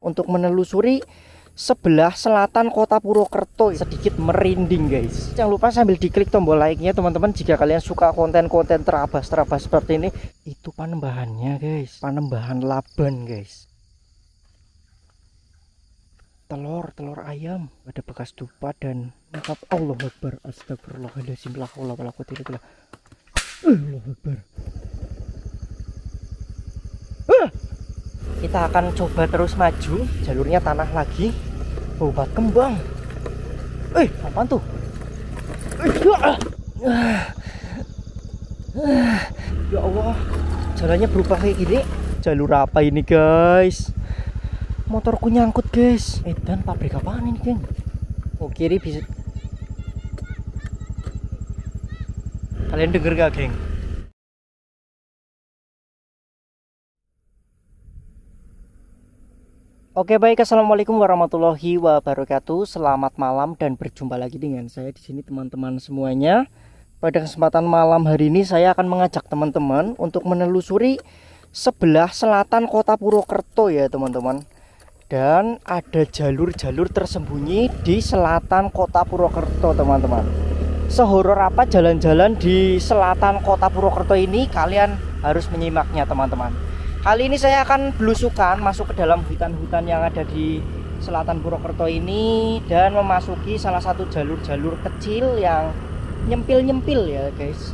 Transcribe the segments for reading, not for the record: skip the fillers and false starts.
untuk menelusuri sebelah selatan Kota Purwokerto. Sedikit merinding guys. Jangan lupa sambil diklik tombol like-nya teman-teman jika kalian suka konten-konten terabas seperti ini. Itu panembahannya guys, panembahan laban guys. Telur ayam, ada bekas dupa dan lengkap. Allah Akbar, astagfirullahaladzim, la haula wala quwwata illa billah. Allah Akbar. Kita akan coba terus maju, jalurnya tanah lagi. Obat kembang. Apaan tuh? Ya Allah, jalannya berubah kayak gini. Jalur apa ini guys? Motorku nyangkut guys. Dan pabrik apaan ini geng? Oh kiri bisa. Kalian denger gak geng? Oke baik, assalamualaikum warahmatullahi wabarakatuh. Selamat malam dan berjumpa lagi dengan saya di sini teman-teman semuanya. Pada kesempatan malam hari ini saya akan mengajak teman-teman untuk menelusuri sebelah selatan Kota Purwokerto ya teman-teman. Dan ada jalur-jalur tersembunyi di selatan Kota Purwokerto teman-teman. Sehoror apa jalan-jalan di selatan Kota Purwokerto ini? Kalian harus menyimaknya teman-teman. Kali ini saya akan belusukan masuk ke dalam hutan-hutan yang ada di selatan Purwokerto ini dan memasuki salah satu jalur-jalur kecil yang nyempil-nyempil ya guys.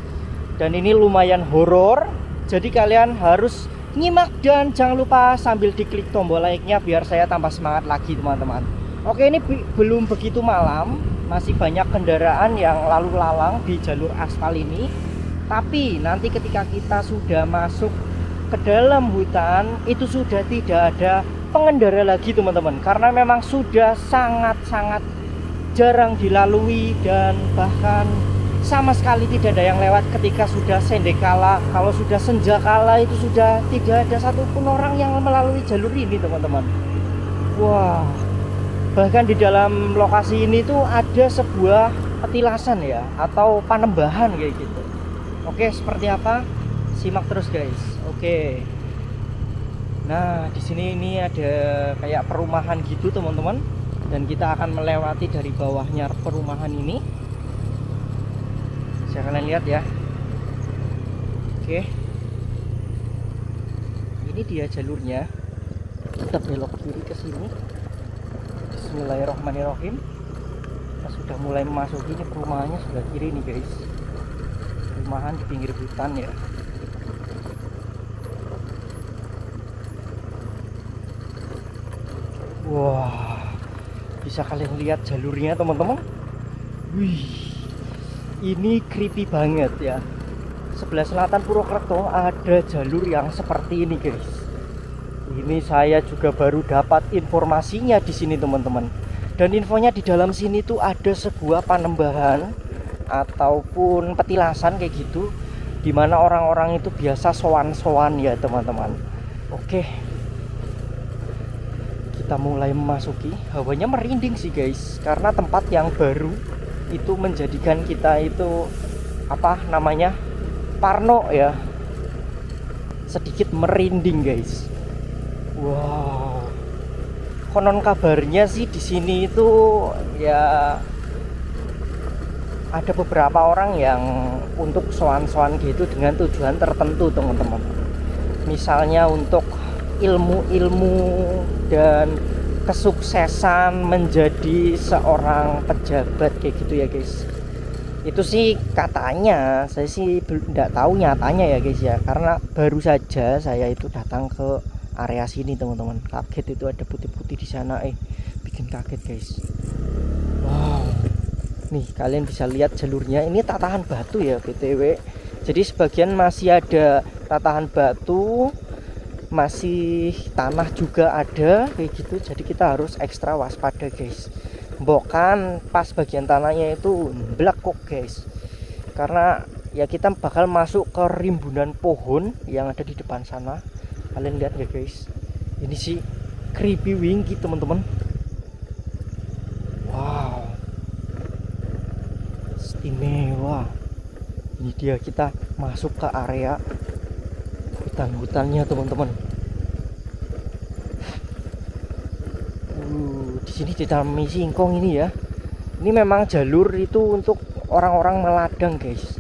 Dan ini lumayan horor, jadi kalian harus nyimak dan jangan lupa sambil diklik tombol like-nya biar saya tambah semangat lagi teman-teman. Oke, ini belum begitu malam, masih banyak kendaraan yang lalu lalang di jalur aspal ini. Tapi nanti ketika kita sudah masuk ke dalam hutan, itu sudah tidak ada pengendara lagi teman-teman, karena memang sudah sangat-sangat jarang dilalui dan bahkan sama sekali tidak ada yang lewat ketika sudah sendekala. Kalau sudah senjakala itu sudah tidak ada satupun orang yang melalui jalur ini teman-teman. Wah, bahkan di dalam lokasi ini tuh ada sebuah petilasan ya, atau panembahan kayak gitu. Oke, seperti apa? Simak terus guys. Oke. Nah, di sini ini ada kayak perumahan gitu teman-teman, dan kita akan melewati dari bawahnya perumahan ini. Bisa kalian lihat ya. Oke, ini dia jalurnya. Kita belok kiri ke sini. Bismillahirrahmanirrahim. Kita sudah mulai memasuki, ini perumahannya sebelah kiri nih guys. Perumahan di pinggir hutan ya. Wah, bisa kalian lihat jalurnya teman-teman. Wih, ini creepy banget ya. Sebelah selatan Purwokerto ada jalur yang seperti ini guys. Ini saya juga baru dapat informasinya di sini teman-teman. Dan infonya di dalam sini tuh ada sebuah panembahan ataupun petilasan kayak gitu, dimana orang-orang itu biasa sowan-sowan ya teman-teman. Oke, kita mulai memasuki. Hawanya merinding sih guys, karena tempat yang baru itu menjadikan kita itu apa namanya, parno ya, sedikit merinding guys. Wow, konon kabarnya sih di sini itu ya ada beberapa orang yang untuk sowan-sowan gitu dengan tujuan tertentu teman-teman. Misalnya untuk ilmu-ilmu dan kesuksesan menjadi seorang pejabat kayak gitu ya guys. Itu sih katanya, saya sih tidak tahu nyatanya ya guys ya, karena baru saja saya itu datang ke area sini teman-teman. Kaget itu ada putih-putih di sana, bikin kaget guys. Wow, nih kalian bisa lihat jalurnya, ini tatahan batu ya BTW. Jadi sebagian masih ada tatahan batu, masih tanah juga ada kayak gitu. Jadi kita harus ekstra waspada guys. Bokan pas bagian tanahnya itu blekuk guys, karena ya kita bakal masuk ke rimbunan pohon yang ada di depan sana. Kalian lihat ya guys, ini sih creepy wingy teman-teman. Wow, istimewa. Ini dia, kita masuk ke area hutan-hutannya teman-teman. sini ditanami singkong ini ya. Ini memang jalur itu untuk orang-orang meladang guys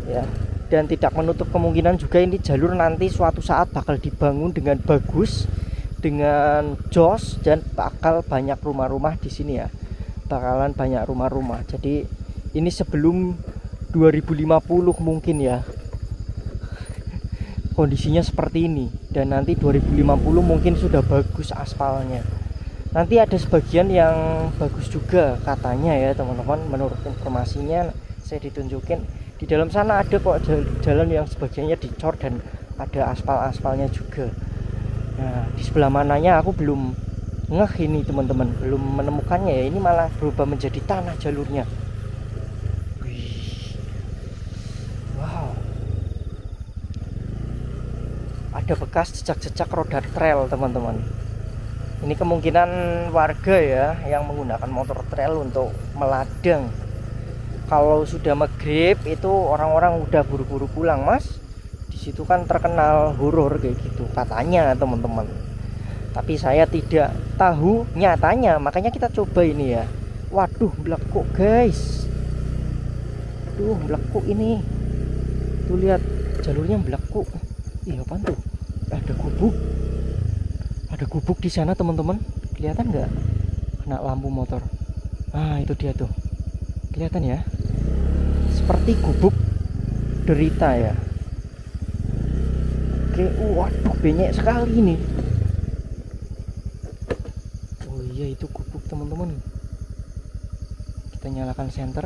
ya, dan tidak menutup kemungkinan juga ini jalur nanti suatu saat bakal dibangun dengan bagus, dengan jos, dan bakal banyak rumah-rumah di sini ya, bakalan banyak rumah-rumah. Jadi ini sebelum 2050 mungkin ya kondisinya seperti ini, dan nanti 2050 mungkin sudah bagus aspalnya. Nanti ada sebagian yang bagus juga katanya ya teman-teman, menurut informasinya saya ditunjukin di dalam sana ada kok jalan yang sebagiannya dicor dan ada aspal-aspalnya juga. Nah di sebelah mananya aku belum ngeh ini teman-teman, belum menemukannya ya. Ini malah berubah menjadi tanah jalurnya. Wih. Wow, ada bekas jejak-jejak roda trail teman-teman. Ini kemungkinan warga ya yang menggunakan motor trail untuk meladang. Kalau sudah maghrib itu orang-orang udah buru-buru pulang mas. Di situ kan terkenal horor kayak gitu katanya teman-teman. Tapi saya tidak tahu nyatanya, makanya kita coba ini ya. Waduh, melekuk guys. Tuh melekuk ini. Tuh lihat jalurnya melekuk. Ih, apaan tuh? Ada gubuk. Ada gubuk di sana teman-teman, kelihatan nggak? Kena lampu motor. Ah itu dia tuh, kelihatan ya? Seperti gubuk derita ya. Oke, waduh banyak sekali nih. Oh iya itu gubuk teman-teman. Kita nyalakan senter.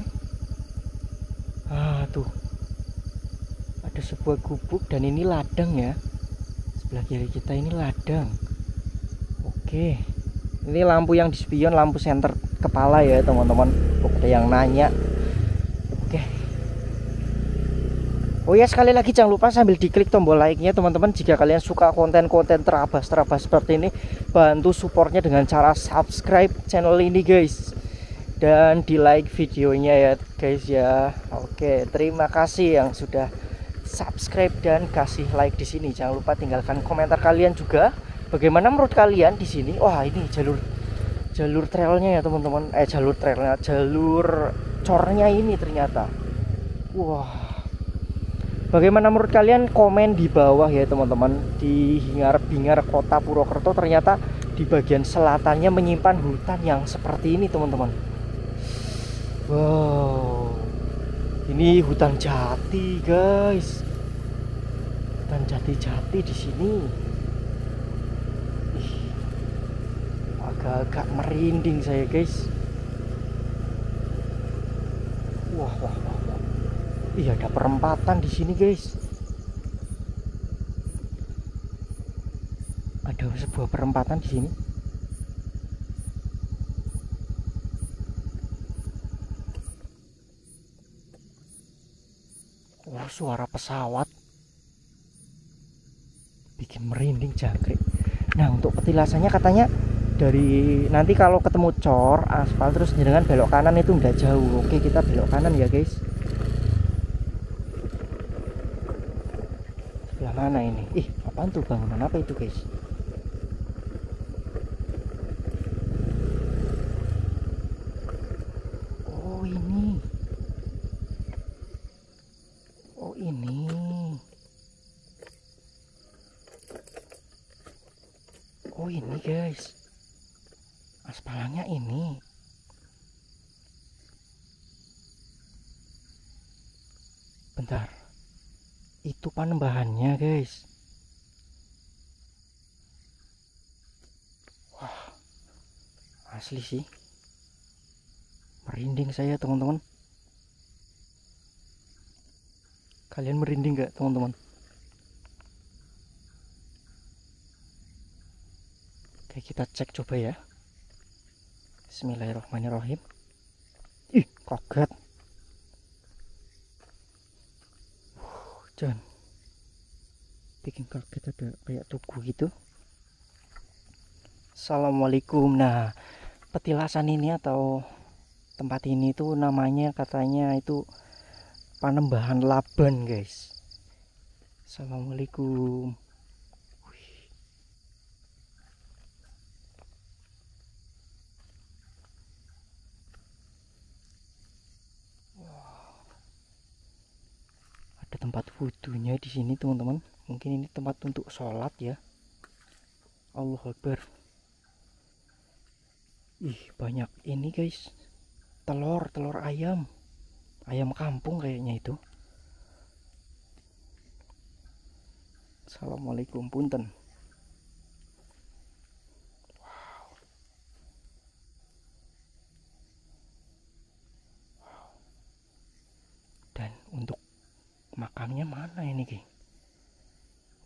Ah tuh, ada sebuah gubuk dan ini ladang ya. Sebelah kiri kita ini ladang. Oke, ini lampu yang di spion, lampu senter kepala ya teman-teman. Ada yang nanya. Oke. Oh ya, sekali lagi jangan lupa sambil diklik tombol like-nya teman-teman. Jika kalian suka konten-konten terabas-terabas seperti ini, bantu supportnya dengan cara subscribe channel ini guys, dan di like videonya ya guys ya. Oke, terima kasih yang sudah subscribe dan kasih like di sini. Jangan lupa tinggalkan komentar kalian juga. Bagaimana menurut kalian di sini? Wah, ini jalur trailnya ya teman-teman. Jalur trailnya, jalur cornya ini ternyata. Wah. Bagaimana menurut kalian? Komen di bawah ya teman-teman. Di hingar-bingar kota Purwokerto ternyata di bagian selatannya menyimpan hutan yang seperti ini teman-teman. Wow. Ini hutan jati guys. Hutan jati-jati di sini. Agak merinding saya guys. Wah. Iya, ada perempatan di sini guys. Ada sebuah perempatan di sini. Wah, suara pesawat bikin merinding jangkrik. Nah, untuk petilasannya katanya dari nanti kalau ketemu cor aspal terus dengan belok kanan itu nggak jauh. Oke, kita belok kanan ya guys. Sebelah mana ini? Ih, apaan tuh, bangunan apa itu guys? Oh ini. Oh ini. Oh ini guys, aspalnya ini. Bentar, itu panembahannya guys. Wah, asli sih, merinding saya teman-teman. Kalian merinding nggak teman-teman? Oke, kita cek coba ya. Bismillahirrahmanirrahim. Ih, kaget. Jangan bikin kaget, ada kayak tugu gitu. Assalamualaikum. Nah, petilasan ini atau tempat ini tuh namanya katanya itu Panembahan Laban guys. Assalamualaikum. tempat wudhunya di sini teman-teman. Mungkin ini tempat untuk sholat ya. Allahu Akbar. Ih, banyak ini guys, telur ayam kampung kayaknya itu. Assalamualaikum, punten. Dan untuk makamnya mana ini, geng?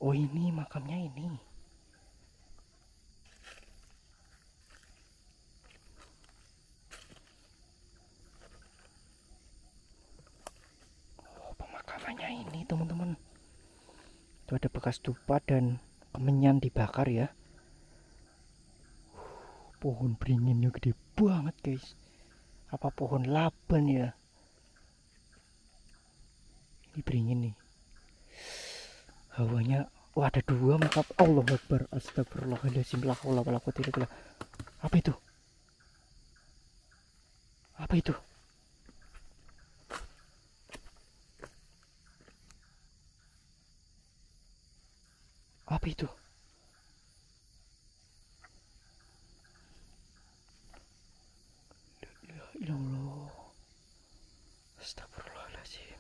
Oh, ini makamnya ini. Oh, pemakamannya ini, teman-teman. Itu ada bekas dupa dan kemenyan dibakar ya. Pohon beringinnya gede banget, guys. Apa pohon laban ya? Ini beringin nih. Hawanya, wah, ada dua makam. Allahu Akbar, astagfirullahaladzim, la haula wala quwwata illa billah. Apa itu? Apa itu? Apa itu? Ya Allah. Astagfirullahaladzim.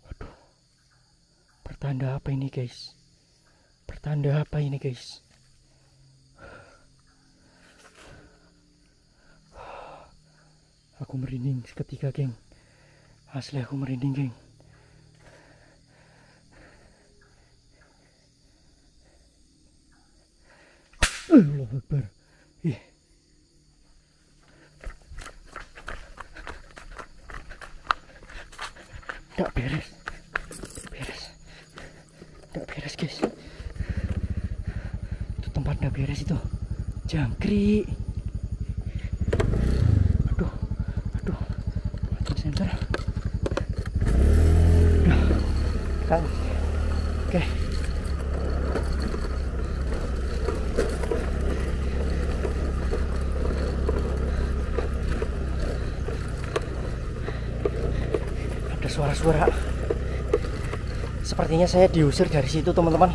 Waduh. Pertanda apa ini, guys? Pertanda apa ini, guys? Aku merinding seketika, geng. Asli aku merinding, geng. Allahu Akbar. Ih. Nggak beres. Nggak beres, guys. Itu tempat nggak beres itu. Jangkrik. Aduh. Macam center. Kang. Oke. Ada suara-suara. Sepertinya saya diusir dari situ, teman-teman.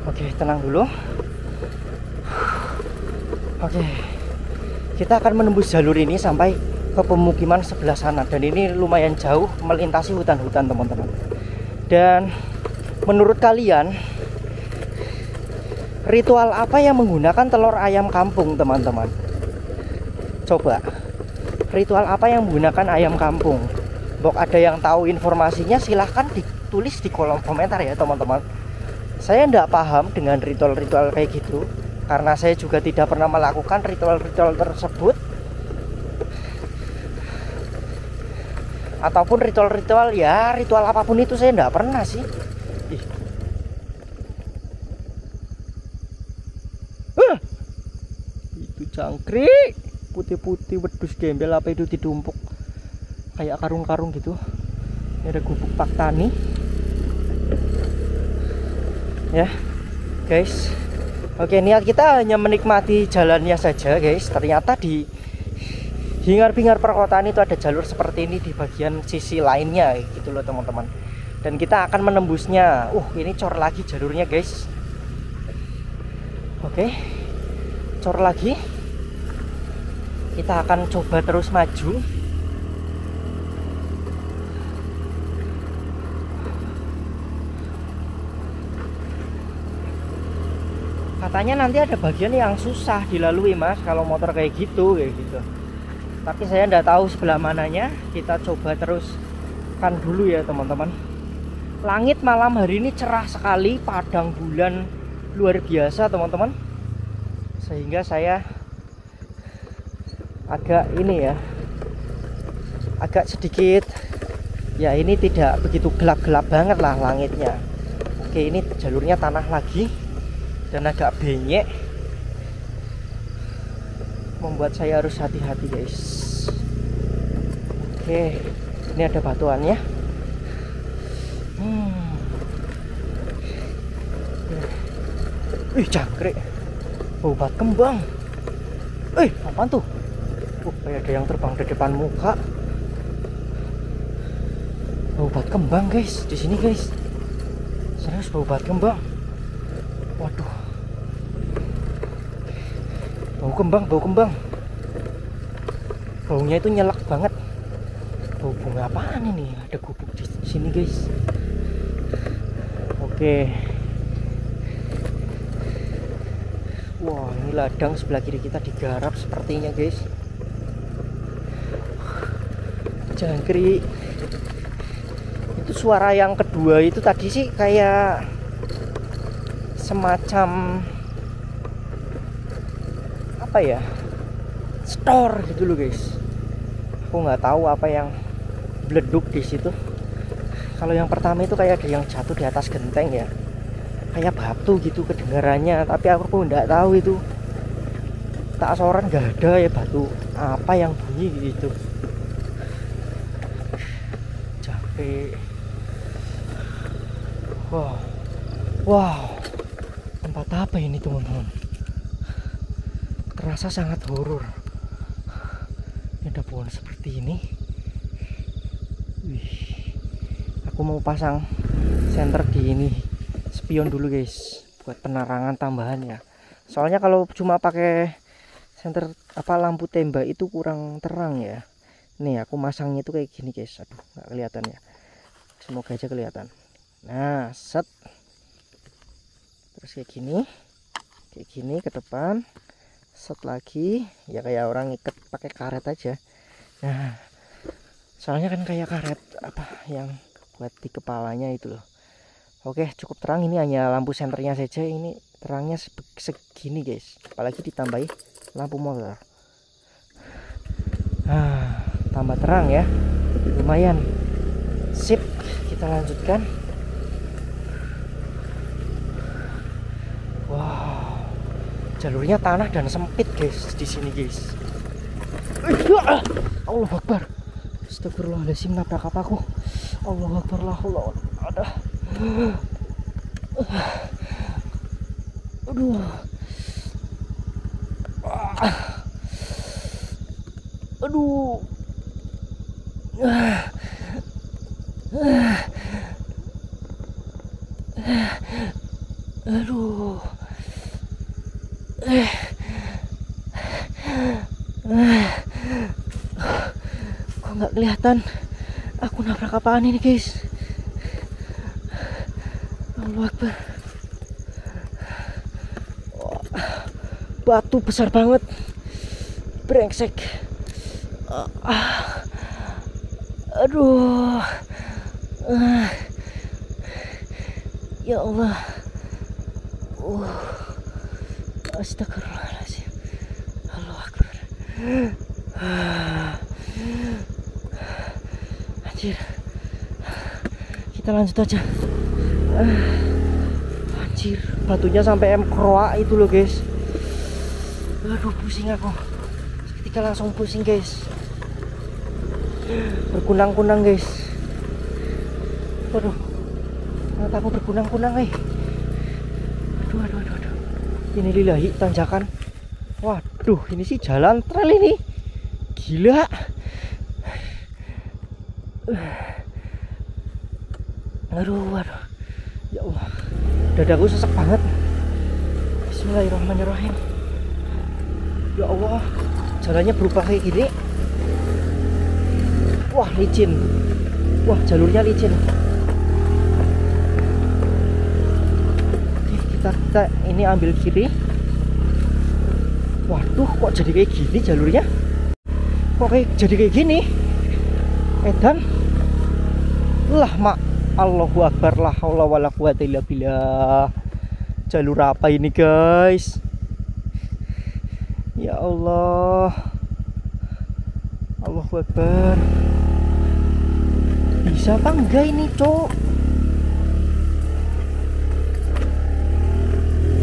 Oke, tenang dulu. Oke, kita akan menembus jalur ini sampai ke pemukiman sebelah sana. Dan ini lumayan jauh, melintasi hutan-hutan, teman-teman. Dan menurut kalian, ritual apa yang menggunakan telur ayam kampung, teman-teman? Coba, ritual apa yang menggunakan ayam kampung? Bok, ada yang tahu informasinya, silahkan ditulis di kolom komentar ya, teman-teman. Saya tidak paham dengan ritual-ritual kayak gitu, karena saya juga tidak pernah melakukan ritual-ritual tersebut. Ataupun ritual-ritual, ya ritual apapun itu saya tidak pernah sih. Ih. Itu jangkrik putih-putih wedus gembel apa itu ditumpuk kayak karung-karung gitu. Ini ada gubuk pak tani ya guys. Oke, niat kita hanya menikmati jalannya saja, guys. Ternyata di hingar-bingar perkotaan itu ada jalur seperti ini di bagian sisi lainnya gitu loh, teman-teman. Dan kita akan menembusnya. Ini cor lagi jalurnya, guys. Oke, cor lagi. Kita akan coba terus maju. Katanya nanti ada bagian yang susah dilalui, Mas, kalau motor kayak gitu. Tapi saya nggak tahu sebelah mananya. Kita coba teruskan dulu ya, teman-teman. Langit malam hari ini cerah sekali, padang bulan luar biasa, teman-teman. Sehingga saya agak agak sedikit ya, ini tidak begitu gelap-gelap banget lah langitnya. Oke, ini jalurnya tanah lagi dan agak benyek, membuat saya harus hati-hati, guys. Oke, ini ada batuannya. Jangkrik. Obat kembang. Apaan tuh? Kayak ada yang terbang di depan muka. Obat kembang guys, di sini guys. Serius obat kembang. Waduh. Bau kembang, bau kembang. Baunya itu nyelak banget. Bau bunga apaan ini? Ada gubuk di sini guys. Oke. Wah, ini ladang sebelah kiri kita digarap sepertinya guys. Jangkrik. Itu suara yang kedua itu tadi sih kayak semacam apa ya? Stor gitu loh guys. Aku nggak tahu apa yang bleduk di situ. Kalau yang pertama itu kayak ada yang jatuh di atas genteng ya, kayak batu gitu kedengarannya, tapi aku pun nggak tahu itu tak soran nggak ada ya batu apa yang bunyi gitu. Capek. Wow, tempat apa ini teman-teman? Terasa sangat horor. Ada pohon seperti ini. Wih, aku mau pasang senter di ini, spion dulu guys, buat penerangan tambahan ya. Soalnya kalau cuma pakai senter lampu tembak itu kurang terang ya. Nih aku masangnya itu kayak gini guys. Aduh, nggak kelihatan ya. Semoga aja kelihatan. Nah, set. Terus kayak gini ke depan. Set lagi ya, kayak orang ikat pakai karet aja. Nah, soalnya kan kayak karet apa yang buat di kepalanya itu loh. Oke, cukup terang, ini hanya lampu senternya saja. Ini terangnya segini guys, apalagi ditambahi lampu motor. Nah, tambah terang ya, lumayan. Sip, kita lanjutkan. Wow, jalurnya tanah dan sempit guys di sini guys. Allah Akbar. Astagfirullahaladzim, nabrak apa aku? Allah Akbar, lah Allah. Ada. Aduh. Aduh. Aduh. Kok nggak kelihatan aku nabrak apaan ini guys? Allah Akbar. Batu besar banget, brengsek. Aduh. Ya Allah. Astagfirullahaladzim. Allah Akbar. Anjir. Kita lanjut aja. Anjir, batunya sampai kroak itu loh guys. Aduh, pusing aku. Ketika langsung pusing guys. Berkunang-kunang guys. Waduh, mataku berkunang-kunang Aduh. Ini lillahi tanjakan. Waduh, ini sih jalan trail ini. Gila. Aduh. Ya Allah, dadaku sesek banget. Bismillahirrahmanirrahim. Ya Allah, jalannya berubah kayak gini. Wah, licin. Wah, jalurnya licin. Oke, kita ini ambil kiri. Waduh, kok jadi kayak gini jalurnya? Kok jadi kayak gini? Edan. Lah, mak. Allahu Akbar, la haula wala quwata illa billah. Jalur apa ini guys? Ya Allah. Allahu Akbar. Bisa apa enggak ini, Cok?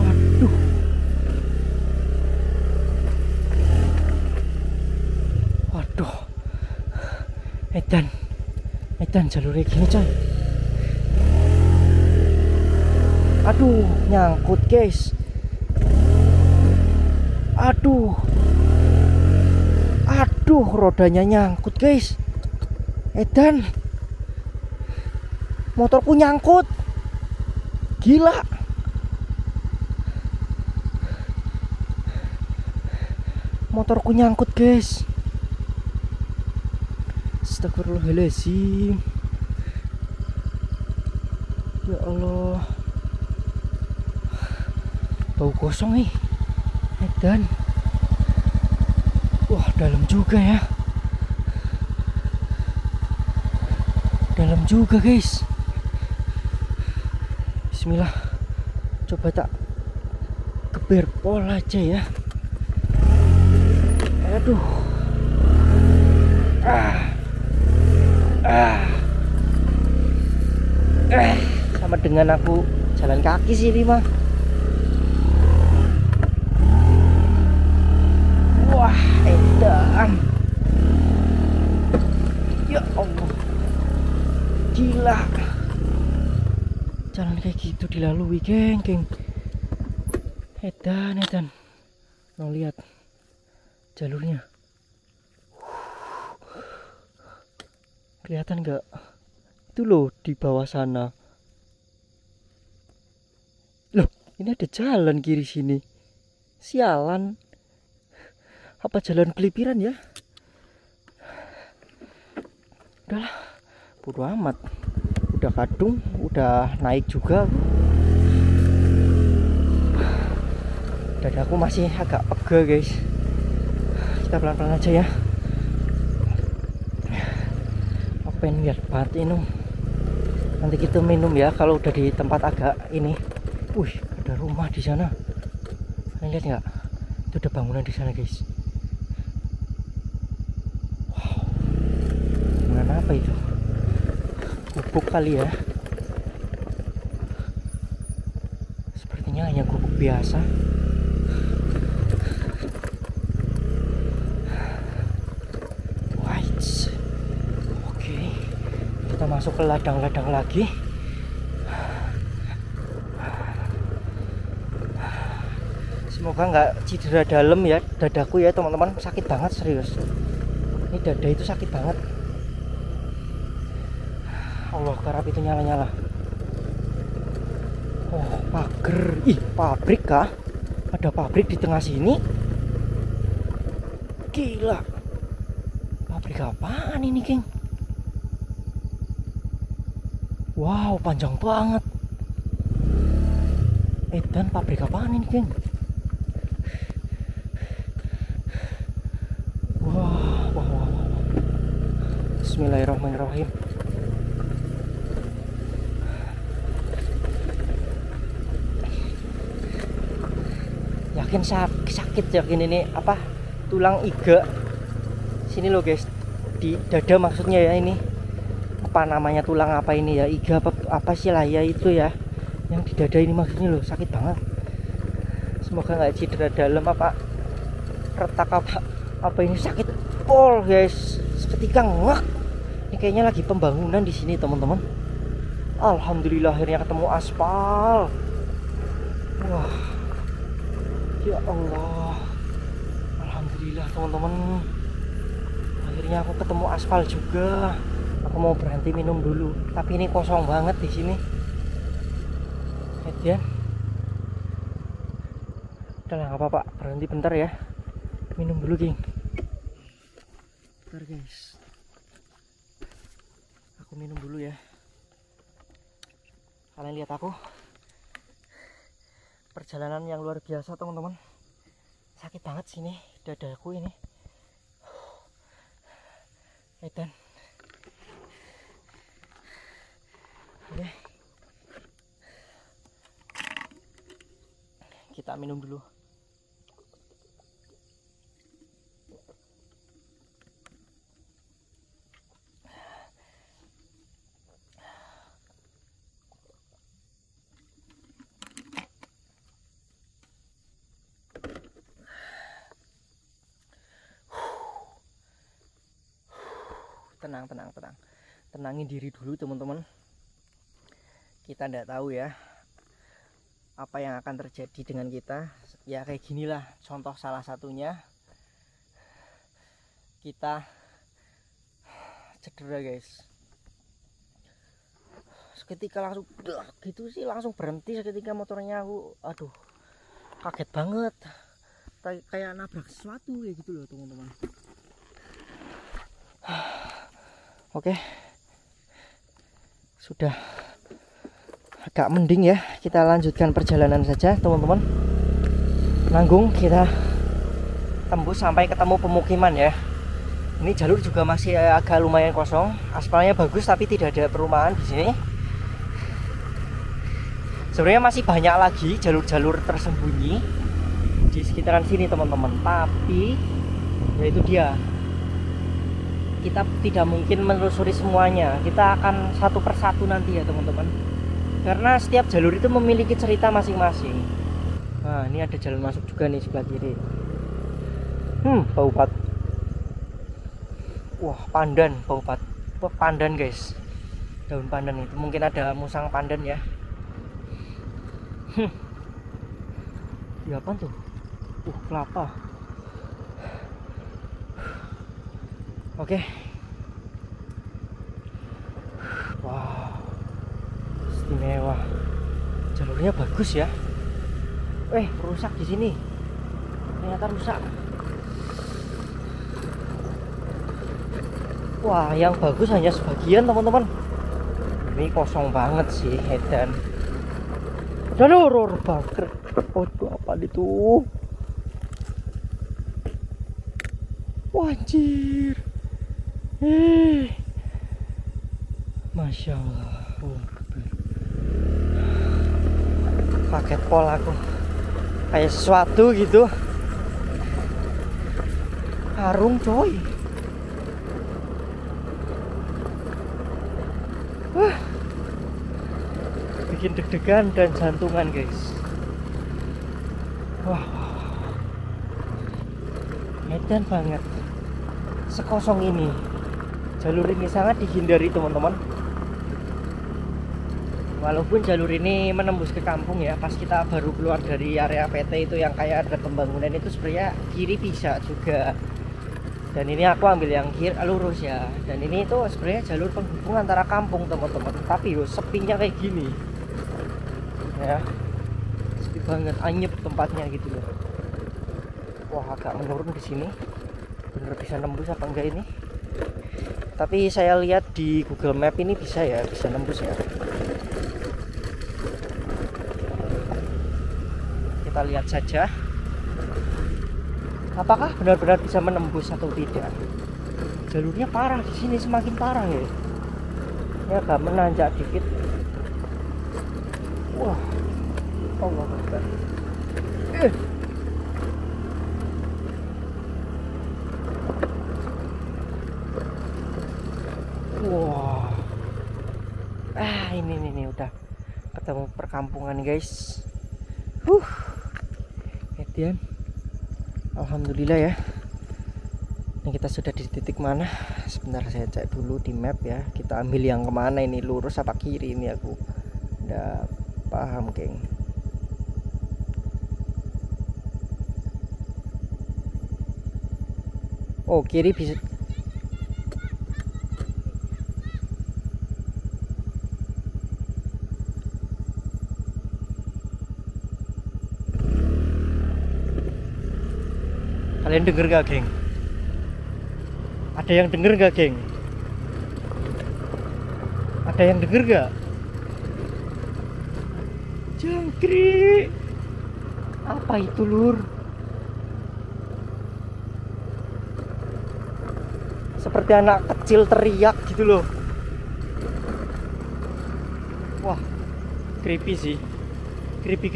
Waduh. Waduh. Edan jalurnya gini, coy. Aduh, nyangkut guys. Aduh, aduh, rodanya nyangkut guys. Edan, motorku nyangkut. Gila. Motorku nyangkut guys. Astagfirullahaladzim. Ya Allah, bau kosong nih. Dan wah, dalam juga ya. Dalam juga guys. Bismillah. Coba tak geber pol aja ya. Aduh. Sama dengan aku jalan kaki sih ini mah. Wah, edan. Ya Allah. Gila. Jalan kayak gitu dilalui, geng. Edan. Mau lihat jalurnya. Kelihatan nggak? Itu loh di bawah sana. Loh, ini ada jalan kiri sini. Sialan. Apa jalan pelipiran ya? Udahlah, bodo amat. Udah kadung, udah naik juga. Dadaku masih agak pegel guys. Kita pelan-pelan aja ya. Aku pengen lihat banget ini. Nanti kita minum ya kalau udah di tempat agak ini. Wih, ada rumah di sana. Kalian lihat nggak? Itu ada bangunan di sana guys. Wow, bangunan apa itu? Gubuk kali ya. Sepertinya hanya gubuk biasa. Oke, kita masuk ke ladang-ladang lagi. Semoga nggak cedera dalam ya dadaku ya teman-teman. Sakit banget serius. Ini dada itu sakit banget. Allah, karap itu nyala-nyala. Oh, pagar. Ih, pabrik kah? Ada pabrik di tengah sini. Gila. Pabrik apaan ini, geng? Wow, panjang banget. Dan pabrik apaan ini, geng? Wah. Bismillahirrahmanirrahim. Yakin sakit yakin ini apa? Tulang iga. Sini loh guys. Di dada maksudnya ya ini. Apa namanya tulang apa ini ya? Iga apa sih lah ya itu ya. Yang di dada ini maksudnya loh, sakit banget. Semoga nggak cedera dalam apa retak apa ini sakit pol guys. Seketika ngek. Ini kayaknya lagi pembangunan di sini teman-teman. Alhamdulillah akhirnya ketemu aspal. Wah, ya Allah, alhamdulillah teman-teman. Akhirnya aku ketemu aspal juga. Aku mau berhenti minum dulu, tapi ini kosong banget di sini. Ya, udah lah, nggak apa-apa, berhenti bentar ya. Minum dulu, geng. Bentar guys, aku minum dulu ya. Kalian lihat aku, perjalanan yang luar biasa teman-teman. Sakit banget sini dadaku ini. Edan. Oke. Kita minum dulu. Tenang. Tenangin diri dulu teman-teman. Kita tidak tahu ya apa yang akan terjadi dengan kita Ya kayak ginilah contoh salah satunya kita cedera guys. Seketika langsung gitu sih, langsung berhenti seketika motornya. Aku aduh kaget banget, kayak nabrak sesuatu kayak gitu loh teman-teman. Oke, sudah agak mending ya, kita lanjutkan perjalanan saja teman-teman. Nanggung kita tembus sampai ketemu pemukiman ya. Ini jalur juga masih agak lumayan kosong, aspalnya bagus tapi tidak ada perumahan di sini. Sebenarnya masih banyak lagi jalur-jalur tersembunyi di sekitaran sini teman-teman, tapi ya itu dia, kita tidak mungkin menelusuri semuanya. Kita akan satu persatu nanti ya teman-teman, karena setiap jalur itu memiliki cerita masing-masing. Nah ini ada jalan masuk juga nih sebelah kiri. Bau bat. Wah pandan, bau bat. Wah pandan guys, daun pandan itu mungkin ada musang pandan ya. Ya apa tuh? Kelapa. Oke. Wow, istimewa. Jalurnya bagus ya. Rusak di sini. Ternyata rusak. Wah, yang bagus hanya sebagian teman-teman. Ini kosong banget sih edan. Jalur bangker. Waduh, apa itu? Wajir. Masya Allah. Paket pol aku. Kayak sesuatu gitu. Karung coy. Bikin deg-degan dan jantungan guys. Wah, edan banget. Sekosong ini, jalur ini sangat dihindari teman-teman. Walaupun jalur ini menembus ke kampung ya, pas kita baru keluar dari area PT itu yang kayak ada pembangunan itu, sebenarnya kiri bisa juga. Dan ini aku ambil yang kiri lurus ya. Dan ini itu sebenarnya jalur penghubung antara kampung teman-teman. Tapi yo sepinya kayak gini. Ya. Sepi banget, anyep tempatnya gitu loh. Wah, agak menurun di sini. Bener bisa nembus apa enggak ini? Tapi saya lihat di Google Map ini bisa ya, bisa nembus ya. Kita lihat saja apakah benar-benar bisa menembus atau tidak. Jalurnya parah di sini, semakin parah ya. Ya agak menanjak dikit. Wah, Allah Akbar. Wah. Ini udah ketemu perkampungan guys. Kemudian alhamdulillah ya. Ini kita sudah di titik mana? Sebentar saya cek dulu di map ya. Kita ambil yang kemana ini, lurus apa kiri ini, aku udah paham geng. Oh kiri bisa. Kalian denger gak geng? Ada yang denger gak geng? Ada yang denger gak? Jangkrik. Apa itu lur? Seperti anak kecil teriak gitu loh. Wah, creepy sih. Creepy.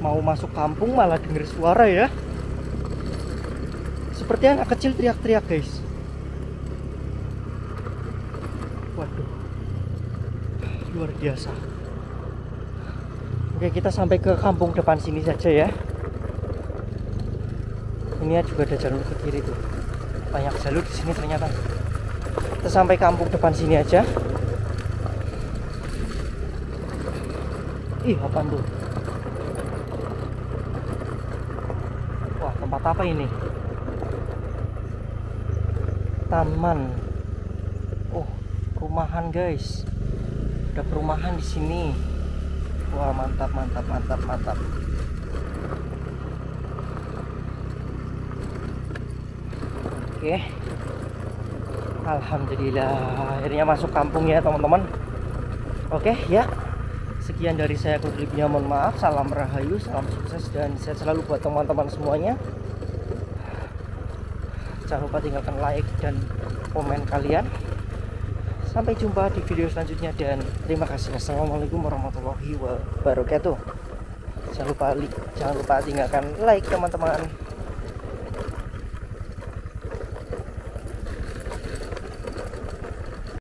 Mau masuk kampung malah denger suara ya. Seperti anak kecil teriak-teriak guys. Waduh, luar biasa. Oke, kita sampai ke kampung depan sini saja ya. Ini juga ada jalur ke kiri tuh. Banyak jalur di sini ternyata. Kita sampai kampung depan sini aja. Ih, apaan tuh? tempat apa ini? Taman. Oh, perumahan guys. Ada perumahan di sini. Wah, mantap, mantap, mantap, mantap. Oke. Alhamdulillah akhirnya masuk kampung ya teman-teman. Oke ya, sekian dari saya, kurang lebihnya mohon maaf. Salam rahayu, salam sukses dan sehat selalu buat teman-teman semuanya. Jangan lupa tinggalkan like dan komen kalian. Sampai jumpa di video selanjutnya dan terima kasih. Assalamualaikum warahmatullahi wabarakatuh. Jangan lupa tinggalkan like teman-teman.